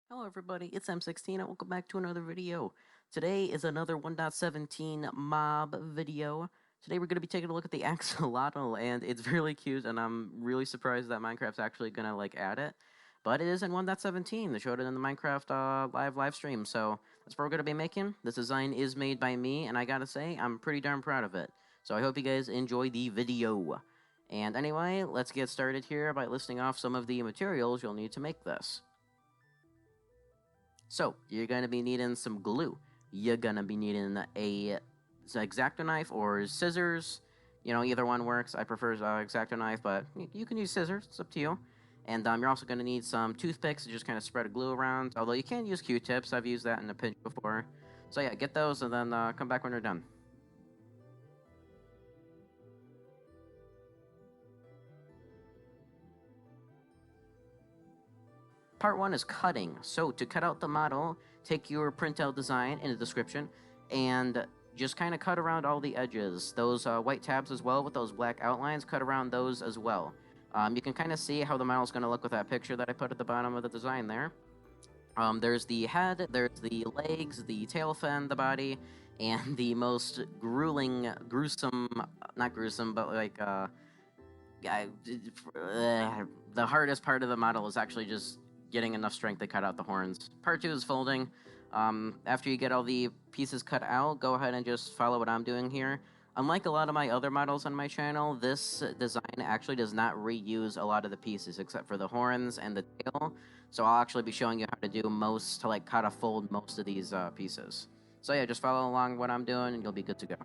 Hello everybody, it's M16 and welcome back to another video. Today is another 1.17 mob video. Today we're going to be taking a look at the Axolotl, and it's really cute, and I'm really surprised that Minecraft's actually going to add it. But it is in 1.17, they showed it in the Minecraft live stream, so that's what we're going to be making. This design is made by me, and I gotta say, I'm pretty darn proud of it. So I hope you guys enjoy the video. And anyway, let's get started here by listing off some of the materials you'll need to make this. So, you're going to be needing some glue. You're going to be needing a X-Acto knife or scissors. You know, either one works. I prefer X-Acto knife, but you can use scissors. It's up to you. And you're also going to need some toothpicks to just kind of spread a glue around. Although you can use Q-tips. I've used that in a pinch before. So yeah, get those and then come back when you're done. Part 1 is cutting. So to cut out the model, take your printout design in the description and just kind of cut around all the edges. Those white tabs as well with those black outlines, cut around those as well. You can kind of see how the model is going to look with that picture that I put at the bottom of the design there. There's the head, there's the legs, the tail fin, the body, and the most gruesome, not gruesome, but the hardest part of the model is actually just getting enough strength to cut out the horns. Part 2 is folding. After you get all the pieces cut out, go ahead and just follow what I'm doing here. Unlike a lot of my other models on my channel, this design actually does not reuse a lot of the pieces except for the horns and the tail. So I'll actually be showing you how to do most, to how to fold most of these pieces. So yeah, just follow along what I'm doing and you'll be good to go.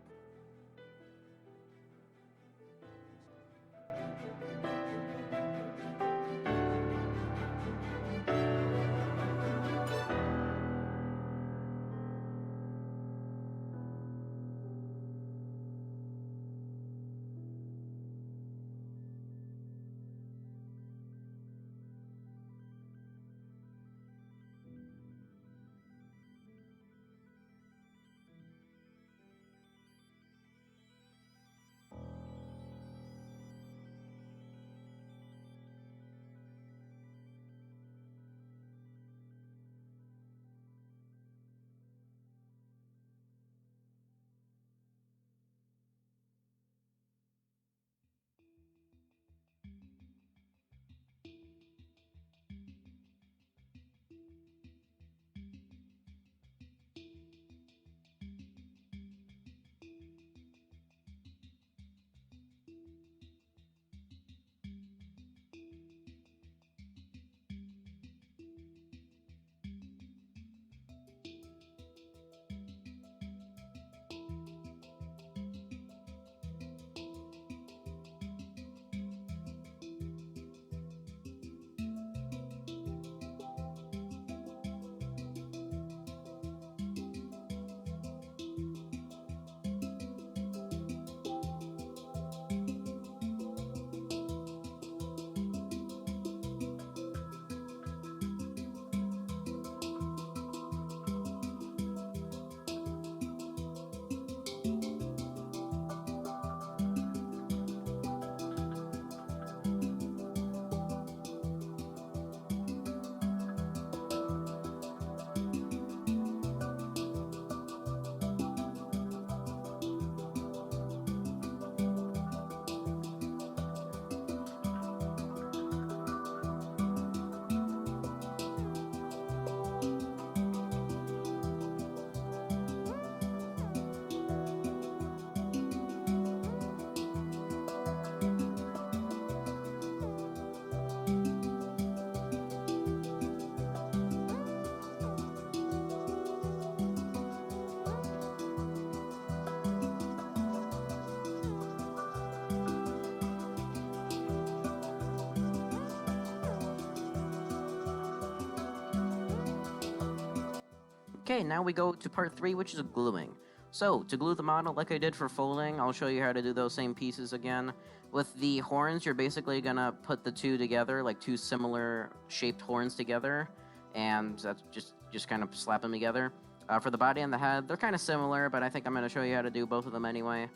Okay, now we go to part 3, which is gluing. So, to glue the model like I did for folding, I'll show you how to do those same pieces again. With the horns, you're basically gonna put the two together, like two similar shaped horns together, and that's just kind of slap them together. For the body and the head, they're kind of similar, but I think I'm gonna show you how to do both of them anyway.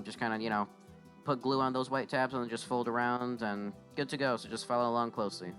Just kind of, put glue on those white tabs and then just fold around, and good to go, so just follow along closely.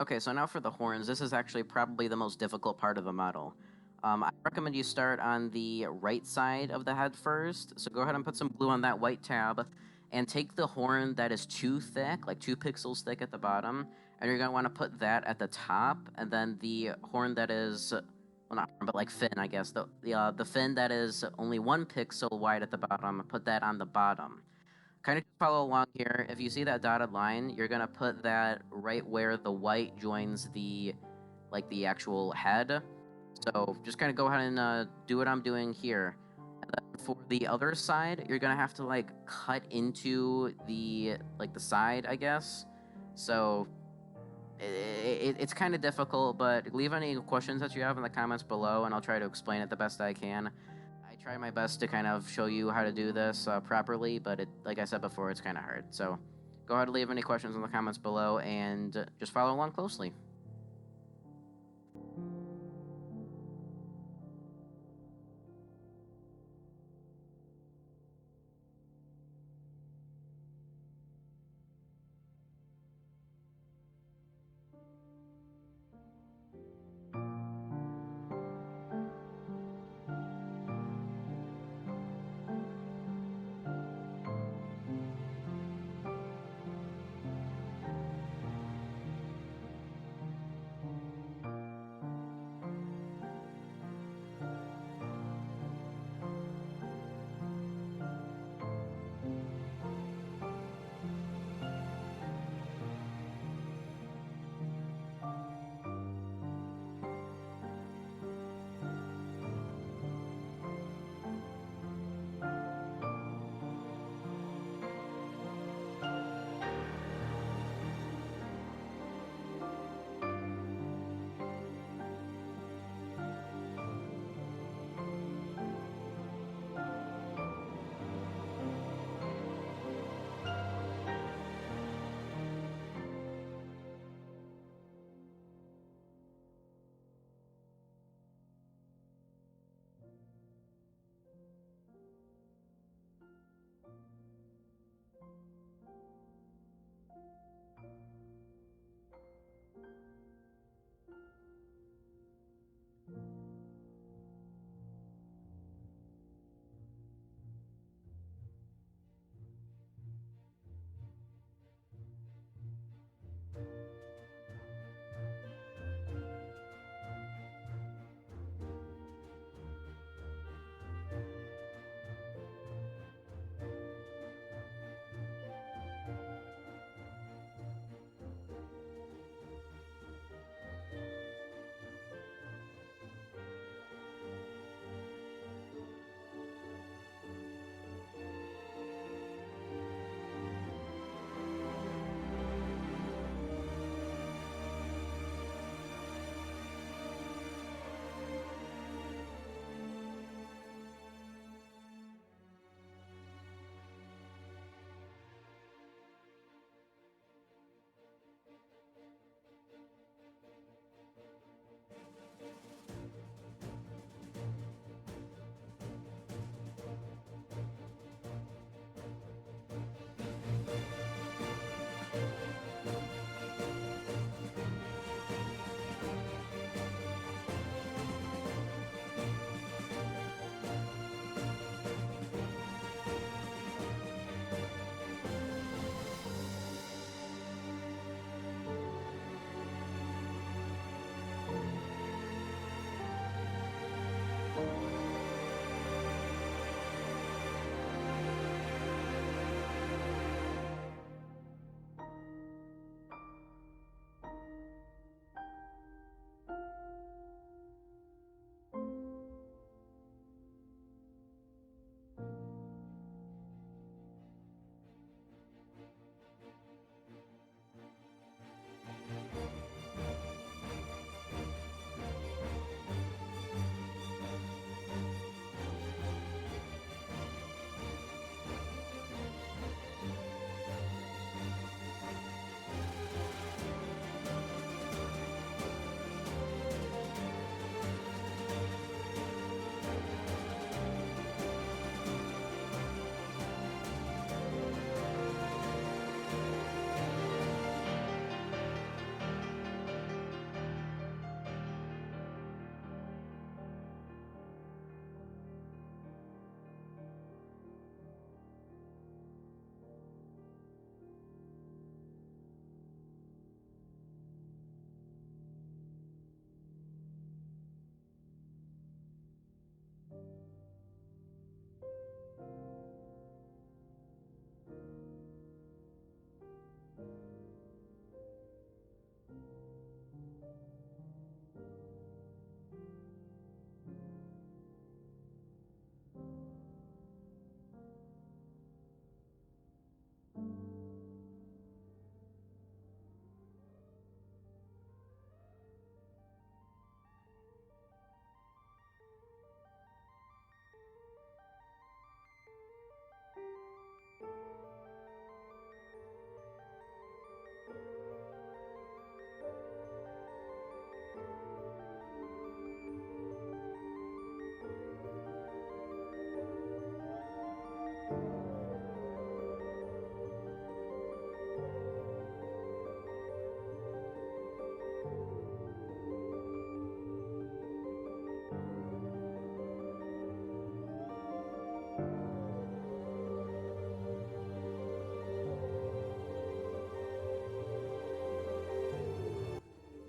Okay, so now for the horns, this is actually probably the most difficult part of the model. I recommend you start on the right side of the head first. So go ahead and put some glue on that white tab and take the horn that is too thick, like 2 pixels thick at the bottom, and you're going to want to put that at the top, and then the horn that is, well, not horn, but like fin, I guess, the fin that is only 1 pixel wide at the bottom, put that on the bottom. Kind of just follow along here. If you see that dotted line, you're gonna put that right where the white joins the, like, the actual head. So just kind of go ahead and do what I'm doing here. And then for the other side, you're gonna have to like cut into the, like, the side, I guess. So it's kind of difficult, but leave any questions that you have in the comments below, and I'll try to explain it the best I can. I try my best to kind of show you how to do this properly, but like I said before, it's kind of hard. So go ahead and leave any questions in the comments below, and just follow along closely.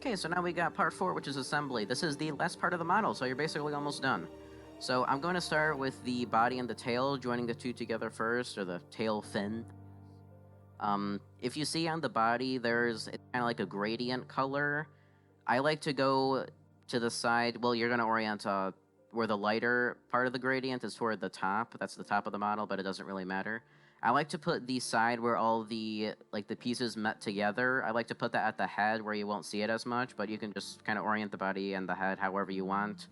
Okay, so now we got part 4, which is assembly. This is the last part of the model, so you're basically almost done. So I'm going to start with the body and the tail, joining the two together first, or the tail fin. If you see on the body, it's kind of like a gradient color. I like to go to the side. Well, you're going to orient where the lighter part of the gradient is toward the top. That's the top of the model, but it doesn't really matter. I like to put the side where all the pieces met together. I like to put that at the head where you won't see it as much, but you can just kind of orient the body and the head however you want.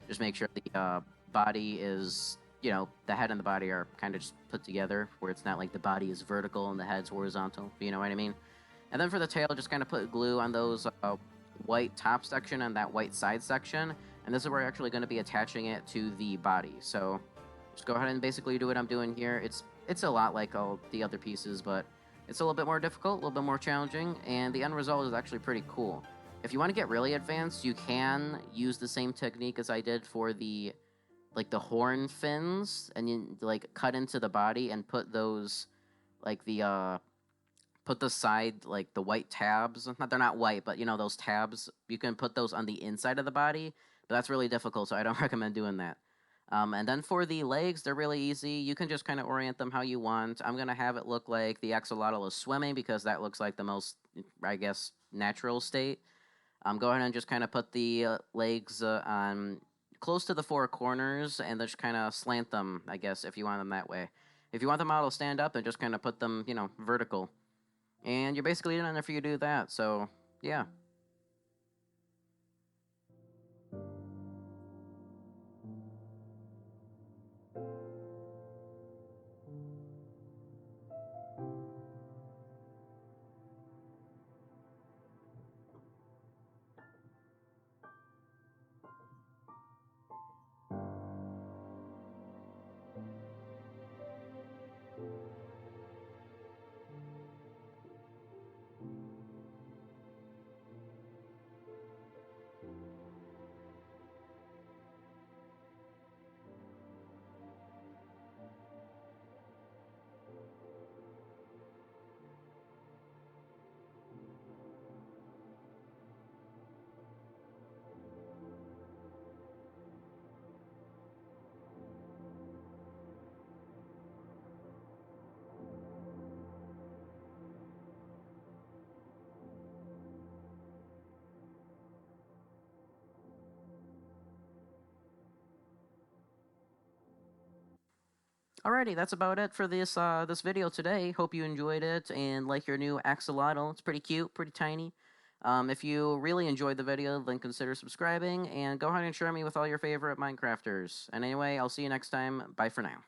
Just make sure the body is, the head and the body are kind of just put together where it's not like the body is vertical and the head's horizontal. You know what I mean? And then for the tail, just kind of put glue on those white top section and that white side section. And this is where we're actually going to be attaching it to the body. So just go ahead and basically do what I'm doing here. It's a lot like all the other pieces, but it's a little bit more difficult, a little bit more challenging, and the end result is actually pretty cool. If you want to get really advanced, you can use the same technique as I did for the horn fins, and you cut into the body and put those put the side, the white tabs. They're not white, but those tabs, you can put those on the inside of the body, but that's really difficult, so I don't recommend doing that. And then for the legs, they're really easy. You can just kind of orient them how you want. I'm going to have it look like the axolotl is swimming because that looks like the most, I guess, natural state. Go ahead and just kind of put the legs on close to the four corners and then just kind of slant them, I guess, if you want them that way. If you want the model to stand up, then just kind of put them, vertical. And you're basically done if you do that, so yeah. Alrighty, that's about it for this video today. Hope you enjoyed it and like your new axolotl. It's pretty cute, pretty tiny. If you really enjoyed the video, then consider subscribing and go ahead and share me with all your favorite Minecrafters. And anyway, I'll see you next time. Bye for now.